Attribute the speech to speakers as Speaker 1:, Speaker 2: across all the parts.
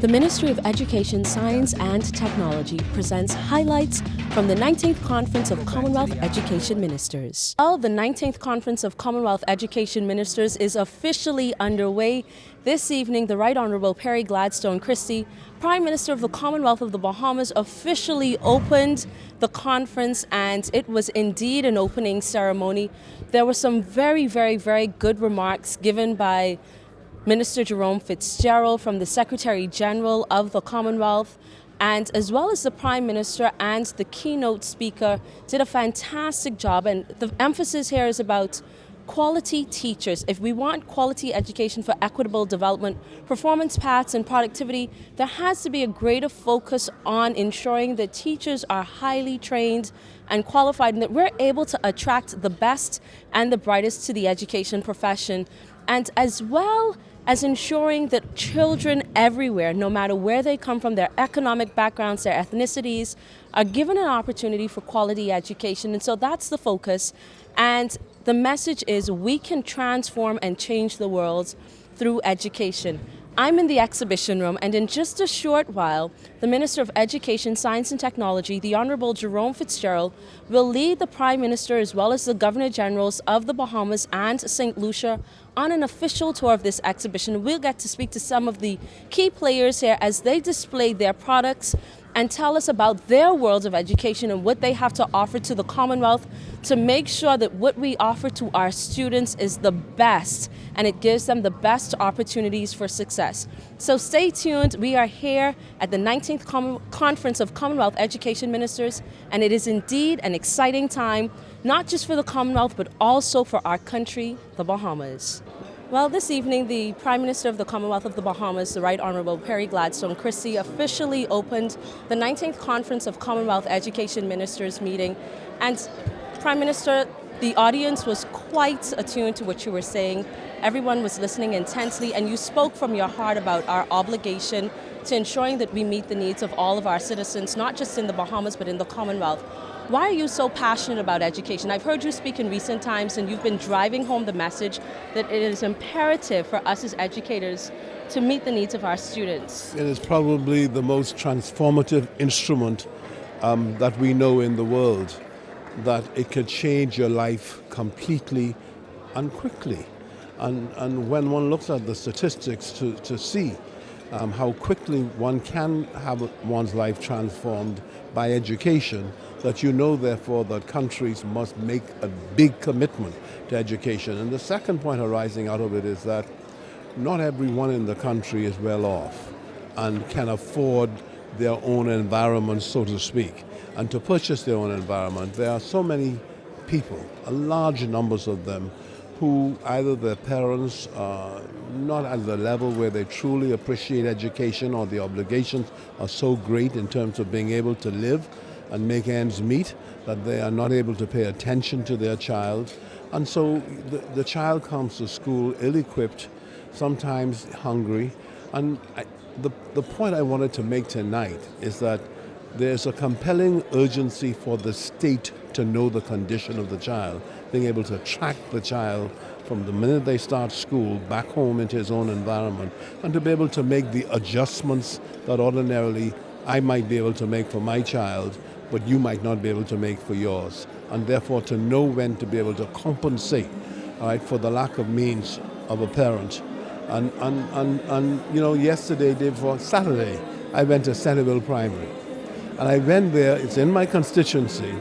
Speaker 1: The Ministry of Education, Science and Technology presents highlights from the 19th Conference of Commonwealth Education Ministers. Well, the 19th Conference of Commonwealth Education Ministers is officially underway. This evening, the Right Honourable Perry Gladstone Christie, Prime Minister of the Commonwealth of the Bahamas, officially opened the conference, and it was indeed an opening ceremony. There were some very good remarks given by Minister Jerome Fitzgerald from the Secretary General of the Commonwealth, and as well as the Prime Minister and the keynote speaker did a fantastic job. And the emphasis here is about quality teachers. If we want quality education for equitable development, performance paths and productivity, there has to be a greater focus on ensuring that teachers are highly trained and qualified and that we're able to attract the best and the brightest to the education profession. And as well as ensuring that children everywhere, no matter where they come from, their economic backgrounds, their ethnicities, are given an opportunity for quality education. And so that's the focus. And the message is we can transform and change the world through education. I'm in the exhibition room, and in just a short while, the Minister of Education, Science and Technology, the Honourable Jerome Fitzgerald, will lead the Prime Minister as well as the Governor Generals of the Bahamas and St. Lucia on an official tour of this exhibition. We'll get to speak to some of the key players here as they display their products and tell us about their worlds of education and what they have to offer to the Commonwealth to make sure that what we offer to our students is the best and it gives them the best opportunities for success. So stay tuned. We are here at the 19th Conference of Commonwealth Education Ministers, and it is indeed an exciting time, not just for the Commonwealth, but also for our country, the Bahamas. Well, this evening, the Prime Minister of the Commonwealth of the Bahamas, the Right Honourable Perry Gladstone Christie, officially opened the 19th Conference of Commonwealth Education Ministers meeting. And Prime Minister, the audience was quite attuned to what you were saying. Everyone was listening intensely, and you spoke from your heart about our obligation to ensuring that we meet the needs of all of our citizens, not just in the Bahamas, but in the Commonwealth. Why are you so passionate about education? I've heard you speak in recent times, and you've been driving home the message that it is imperative for us as educators to meet the needs of our students.
Speaker 2: It is probably the most transformative instrument that we know in the world, that it could change your life completely and quickly. And when one looks at the statistics to see how quickly one can have one's life transformed by education, that you know, therefore, that countries must make a big commitment to education. And the second point arising out of it is that not everyone in the country is well off and can afford their own environment, so to speak. And to purchase their own environment, there are so many people, large numbers of them, who either their parents are not at the level where they truly appreciate education, or the obligations are so great in terms of being able to live and make ends meet that they are not able to pay attention to their child. And so the child comes to school ill-equipped, sometimes hungry. And the point I wanted to make tonight is that there's a compelling urgency for the state to know the condition of the child, being able to track the child from the minute they start school back home into his own environment, and to be able to make the adjustments that ordinarily I might be able to make for my child, but you might not be able to make for yours. And therefore to know when to be able to compensate, all right, for the lack of means of a parent. And you know, yesterday, day before, Saturday, I went to Centerville Primary. And I went there, it's in my constituency,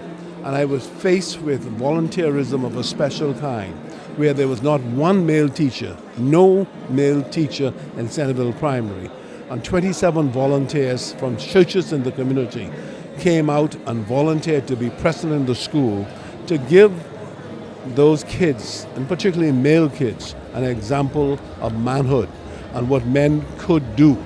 Speaker 2: and I was faced with volunteerism of a special kind, where there was not one male teacher, no male teacher in Centerville Primary. And 27 volunteers from churches in the community came out and volunteered to be present in the school to give those kids, and particularly male kids, an example of manhood and what men could do.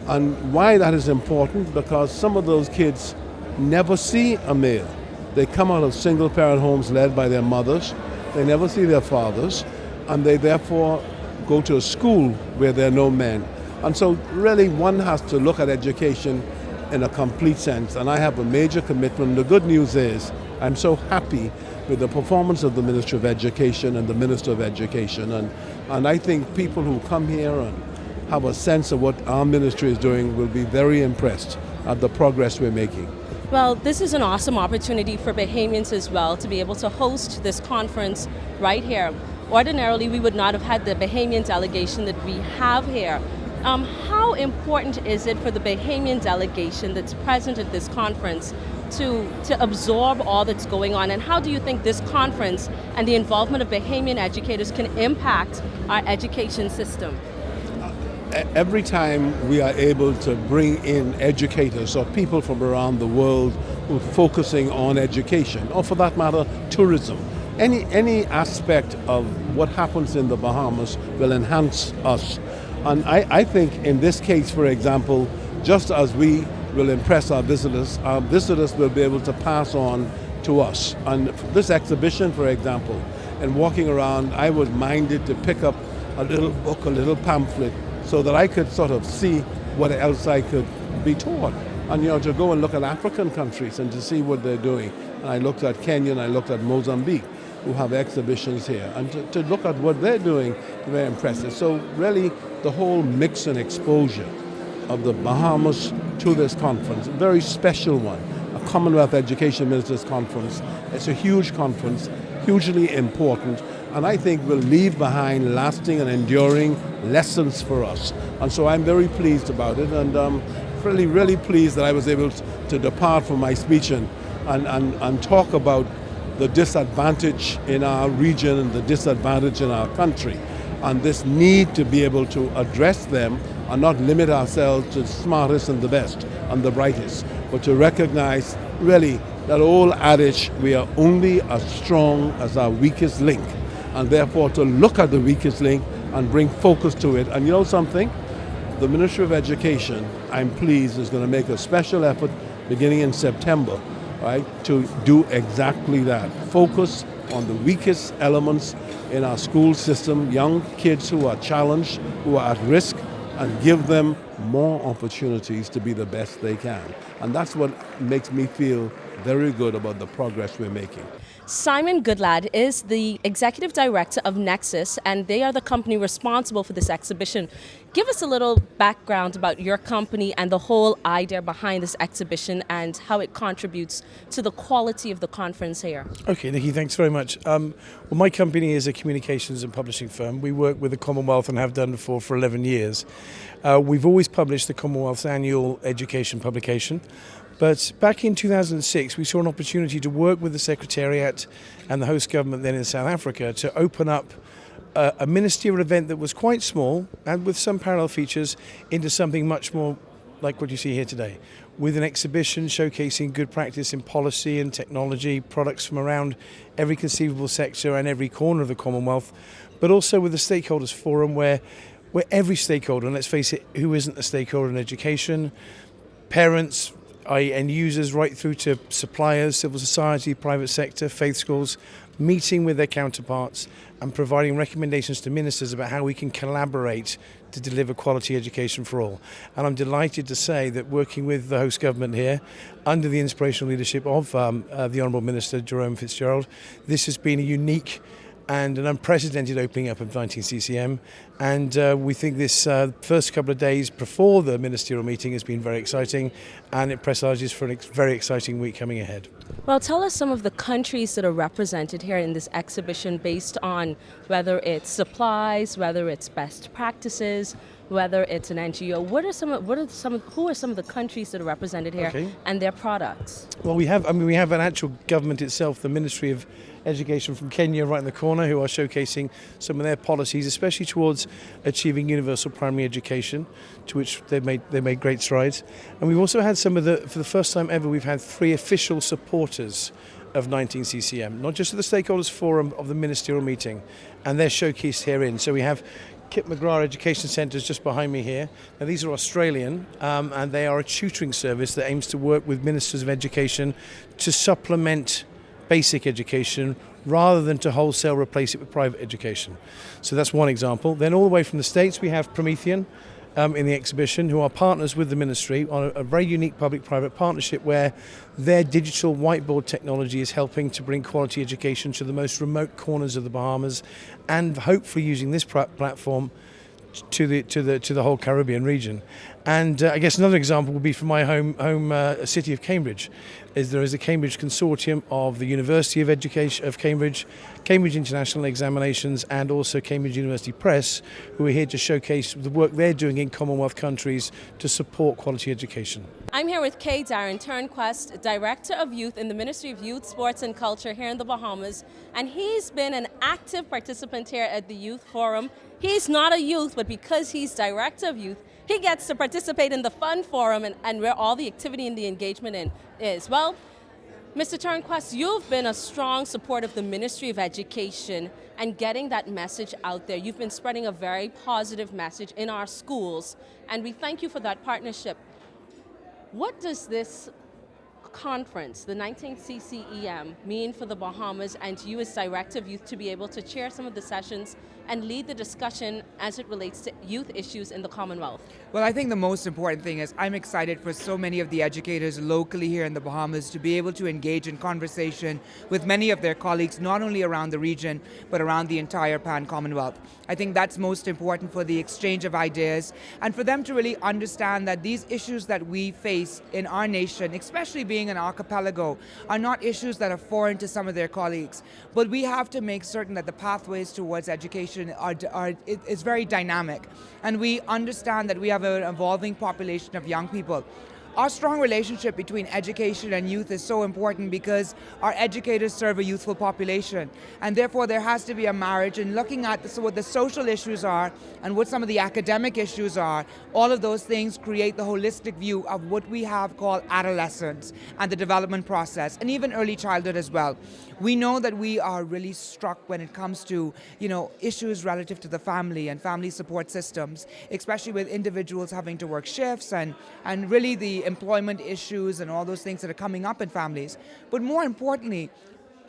Speaker 2: And why that is important, because some of those kids never see a male. They come out of single-parent homes led by their mothers. They never see their fathers, and they therefore go to a school where there are no men. And so really one has to look at education in a complete sense, and I have a major commitment. The good news is I'm so happy with the performance of the Ministry of Education and the Minister of Education, and I think people who come here and have a sense of what our ministry is doing will be very impressed at the progress we're making.
Speaker 1: Well, this is an awesome opportunity for Bahamians as well to be able to host this conference right here. Ordinarily, we would not have had the Bahamian delegation that we have here. How important is it for the Bahamian delegation that's present at this conference to absorb all that's going on, and how do you think this conference and the involvement of Bahamian educators can impact our education system?
Speaker 2: Every time we are able to bring in educators or people from around the world who are focusing on education, or for that matter, tourism, any aspect of what happens in the Bahamas will enhance us. And I think in this case, for example, just as we will impress our visitors will be able to pass on to us. And this exhibition, for example, and walking around, I was minded to pick up a little book, a little pamphlet, so that I could sort of see what else I could be taught. And to go and look at African countries and to see what they're doing. And I looked at Kenya and I looked at Mozambique, who have exhibitions here. And to look at what they're doing, very impressive. So really, the whole mix and exposure of the Bahamas to this conference, a very special one, a Commonwealth Education Ministers Conference. It's a huge conference, hugely important, and I think will leave behind lasting and enduring lessons for us. And so I'm very pleased about it, and really, really pleased that I was able to depart from my speech and talk about the disadvantage in our region and the disadvantage in our country, and this need to be able to address them and not limit ourselves to the smartest and the best and the brightest, but to recognize really that old adage, we are only as strong as our weakest link, and therefore to look at the weakest link and bring focus to it. And you know something? The Ministry of Education, I'm pleased, is going to make a special effort beginning in September, right, to do exactly that. Focus on the weakest elements in our school system, young kids who are challenged, who are at risk, and give them more opportunities to be the best they can. And that's what makes me feel very good about the progress we're making.
Speaker 1: Simon Goodlad is the Executive Director of Nexus, and they are the company responsible for this exhibition. Give us a little background about your company and the whole idea behind this exhibition and how it contributes to the quality of the conference here.
Speaker 3: Okay, Nikki, thanks very much. Well, my company is a communications and publishing firm. We work with the Commonwealth and have done for 11 years. We've always published the Commonwealth's annual education publication. But back in 2006, we saw an opportunity to work with the Secretariat and the host government then in South Africa to open up a ministerial event that was quite small and with some parallel features into something much more like what you see here today, with an exhibition showcasing good practice in policy and technology, products from around every conceivable sector and every corner of the Commonwealth, but also with a stakeholders forum where every stakeholder, and let's face it, who isn't a stakeholder in education, parents, i.e. end users, right through to suppliers, civil society, private sector, faith schools, meeting with their counterparts and providing recommendations to ministers about how we can collaborate to deliver quality education for all. And I'm delighted to say that working with the host government here, under the inspirational leadership of the Honourable Minister Jerome Fitzgerald, this has been a unique and an unprecedented opening up of 19CCM, and we think this first couple of days before the ministerial meeting has been very exciting, and it presages for a very exciting week coming ahead.
Speaker 1: Well, tell us some of the countries that are represented here in this exhibition based on whether it's supplies, whether it's best practices, whether it's an NGO. Who are some of the countries that are represented here, okay, and their products?
Speaker 3: Well, we have an actual government itself, the Ministry of Education from Kenya right in the corner, who are showcasing some of their policies, especially towards achieving universal primary education, to which they've made great strides. And we've also had for the first time ever, we've had 3 official supporters of 19CCM, not just at the stakeholders forum of the ministerial meeting, and they're showcased herein. So we have Kip McGrath Education Centres just behind me here. Now these are Australian, and they are a tutoring service that aims to work with ministers of education to supplement basic education rather than to wholesale replace it with private education. So that's one example. Then all the way from the States we have Promethean in the exhibition, who are partners with the ministry on a very unique public-private partnership where their digital whiteboard technology is helping to bring quality education to the most remote corners of the Bahamas, and hopefully using this platform to the whole Caribbean region. And I guess another example would be from my home city of Cambridge. There is a Cambridge consortium of the University of Education of Cambridge, Cambridge International Examinations, and also Cambridge University Press, who are here to showcase the work they're doing in Commonwealth countries to support quality education.
Speaker 1: I'm here with K. Darren Turnquest, Director of Youth in the Ministry of Youth, Sports and Culture here in the Bahamas, and he's been an active participant here at the Youth Forum. He's not a youth, but because he's Director of Youth, he gets to participate in the fun forum and where all the activity and the engagement is. Well, Mr. Turnquest, you've been a strong supporter of the Ministry of Education and getting that message out there. You've been spreading a very positive message in our schools, and we thank you for that partnership. What does this conference, the 19th CCEM, mean for the Bahamas and you as Director of Youth to be able to chair some of the sessions and lead the discussion as it relates to youth issues in the Commonwealth?
Speaker 4: Well, I think the most important thing is I'm excited for so many of the educators locally here in the Bahamas to be able to engage in conversation with many of their colleagues, not only around the region, but around the entire Pan-Commonwealth. I think that's most important for the exchange of ideas and for them to really understand that these issues that we face in our nation, especially being an archipelago, are not issues that are foreign to some of their colleagues. But we have to make certain that the pathways towards education is very dynamic. And we understand that we have an evolving population of young people. Our strong relationship between education and youth is so important because our educators serve a youthful population, and therefore there has to be a marriage in looking at what the social issues are and what some of the academic issues are. All of those things create the holistic view of what we have called adolescence and the development process, and even early childhood as well. We know that we are really struck when it comes to, issues relative to the family and family support systems, especially with individuals having to work shifts and really the employment issues and all those things that are coming up in families. But more importantly,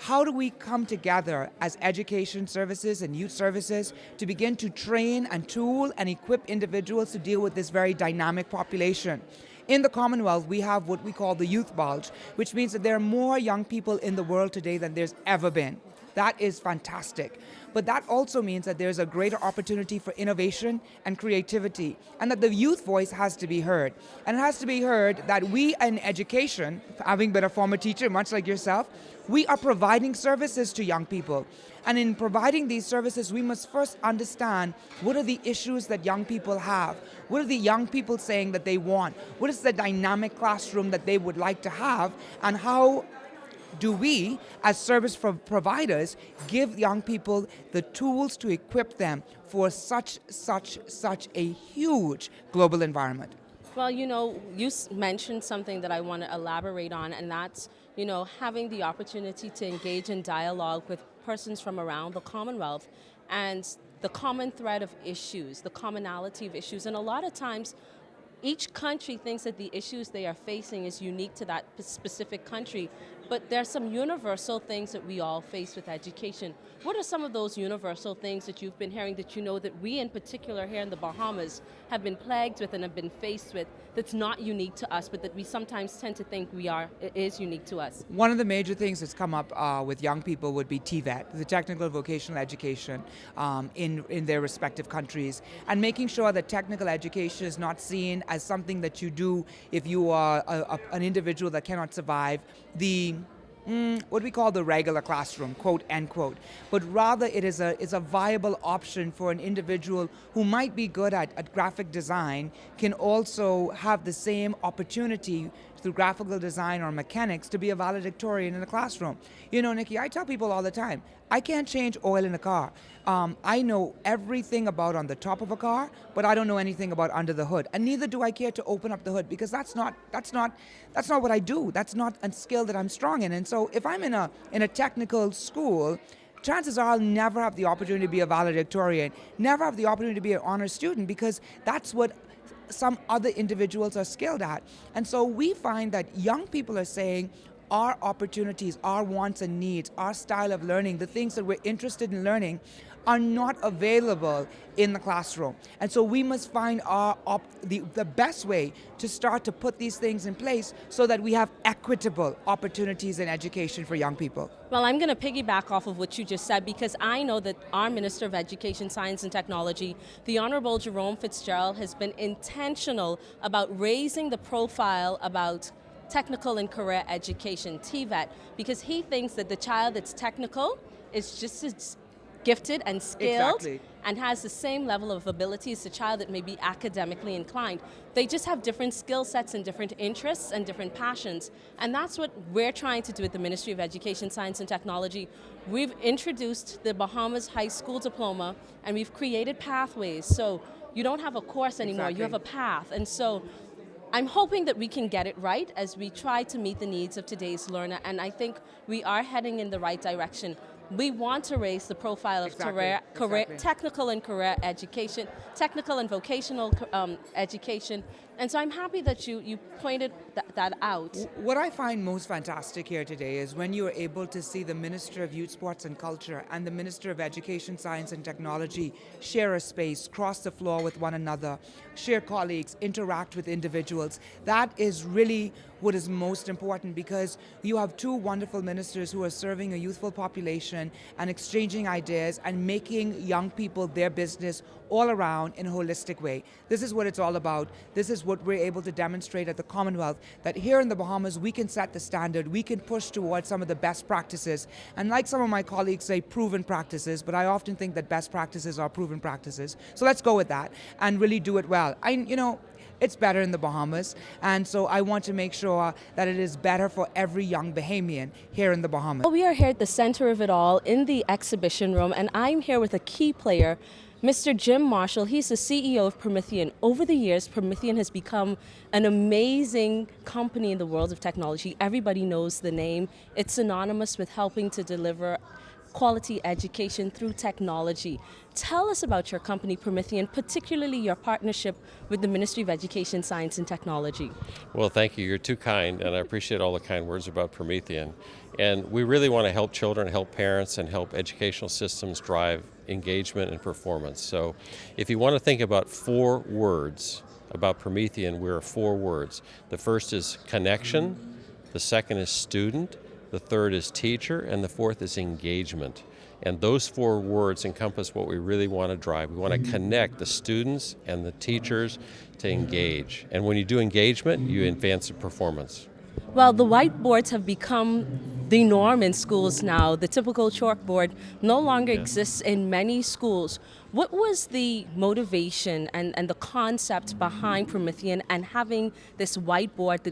Speaker 4: how do we come together as education services and youth services to begin to train and tool and equip individuals to deal with this very dynamic population? In the Commonwealth, we have what we call the youth bulge, which means that there are more young people in the world today than there's ever been. That is fantastic. But that also means that there's a greater opportunity for innovation and creativity, and that the youth voice has to be heard. And it has to be heard that we in education, having been a former teacher, much like yourself, we are providing services to young people. And in providing these services, we must first understand what are the issues that young people have? What are the young people saying that they want? What is the dynamic classroom that they would like to have? And how do we, as service providers, give young people the tools to equip them for such a huge global environment?
Speaker 1: Well, you mentioned something that I want to elaborate on, and that's, having the opportunity to engage in dialogue with persons from around the Commonwealth and the common thread of issues, the commonality of issues. And a lot of times, each country thinks that the issues they are facing is unique to that specific country, but there are some universal things that we all face with education. What are some of those universal things that you've been hearing that that we in particular here in the Bahamas have been plagued with and have been faced with that's not unique to us, but that we sometimes tend to think it is unique to us?
Speaker 4: One of the major things that's come up with young people would be TVET, the technical vocational education in their respective countries, and making sure that technical education is not seen as something that you do if you are an individual that cannot survive what we call the regular classroom, quote, end quote. But rather it is a viable option for an individual who might be good at graphic design, can also have the same opportunity through graphical design or mechanics to be a valedictorian in the classroom. Nikki, I tell people all the time, I can't change oil in a car. I know everything about on the top of a car, but I don't know anything about under the hood. And neither do I care to open up the hood, because that's not what I do. That's not a skill that I'm strong in. And so if I'm in a technical school, chances are I'll never have the opportunity to be a valedictorian, never have the opportunity to be an honor student, because that's what some other individuals are skilled at. And so we find that young people are saying, our opportunities, our wants and needs, our style of learning, the things that we're interested in learning are not available in the classroom. And so we must find the best way to start to put these things in place so that we have equitable opportunities in education for young people.
Speaker 1: Well, I'm going to piggyback off of what you just said, because I know that our Minister of Education, Science and Technology, the Honorable Jerome Fitzgerald, has been intentional about raising the profile about technical and career education, TVET, because he thinks that the child that's technical is just as gifted and skilled,
Speaker 4: Exactly.
Speaker 1: and has the same level of ability as the child that may be academically inclined. They just have different skill sets and different interests and different passions. And that's what we're trying to do at the Ministry of Education, Science and Technology. We've introduced the Bahamas High School Diploma, and we've created pathways. So you don't have a course anymore,
Speaker 4: Exactly.
Speaker 1: you have a path. And so I'm hoping that we can get it right as we try to meet the needs of today's learner, and I think we are heading in the right direction. We want to raise the profile of
Speaker 4: Exactly.
Speaker 1: technical and career education, technical and vocational education, and so I'm happy that you pointed that out.
Speaker 4: What I find most fantastic here today is when you are able to see the Minister of Youth, Sports and Culture and the Minister of Education, Science and Technology share a space, cross the floor with one another, share colleagues, interact with individuals. That is really what is most important, because you have two wonderful ministers who are serving a youthful population and exchanging ideas and making young people their business all around in a holistic way. This is what it's all about. This is what we're able to demonstrate at the Commonwealth, that here in the Bahamas we can set the standard, we can push towards some of the best practices, and like some of my colleagues say, proven practices, but I often think that best practices are proven practices. So let's go with that and really do it well. It's better in the Bahamas, and so I want to make sure that it is better for every young Bahamian here in the Bahamas.
Speaker 1: Well, we are here at the center of it all in the exhibition room, and I'm here with a key player, Mr. Jim Marshall. He's the CEO of Promethean. Over the years, Promethean has become an amazing company in the world of technology. Everybody knows the name. It's synonymous with helping to deliver quality education through technology. Tell us about your company, Promethean, particularly your partnership with the Ministry of Education, Science and Technology.
Speaker 5: Well, thank you. You're too kind, and I appreciate all the kind words about Promethean. And we really want to help children, help parents, and help educational systems drive engagement and performance. So if you want to think about 4 words about Promethean, we're 4 words. The first is connection, the second is student, the third is teacher, and the fourth is engagement. And those 4 words encompass what we really want to drive. We want to connect the students and the teachers to engage. And when you do engagement, you advance the performance.
Speaker 1: Well, the whiteboards have become the norm in schools now. The typical chalkboard no longer exists in many schools. What was the motivation and the concept behind Promethean and having this whiteboard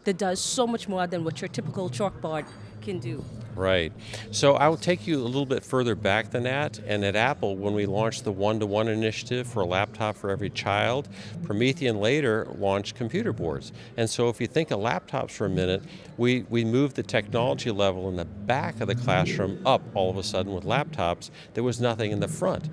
Speaker 1: that does so much more than what your typical chalkboard can do?
Speaker 5: Right. So I will take you a little bit further back than that. And at Apple, when we launched the one-to-one initiative for a laptop for every child, Promethean later launched computer boards. And so if you think of laptops for a minute, we moved the technology level in the back of the classroom up all of a sudden with laptops. There was nothing in the front.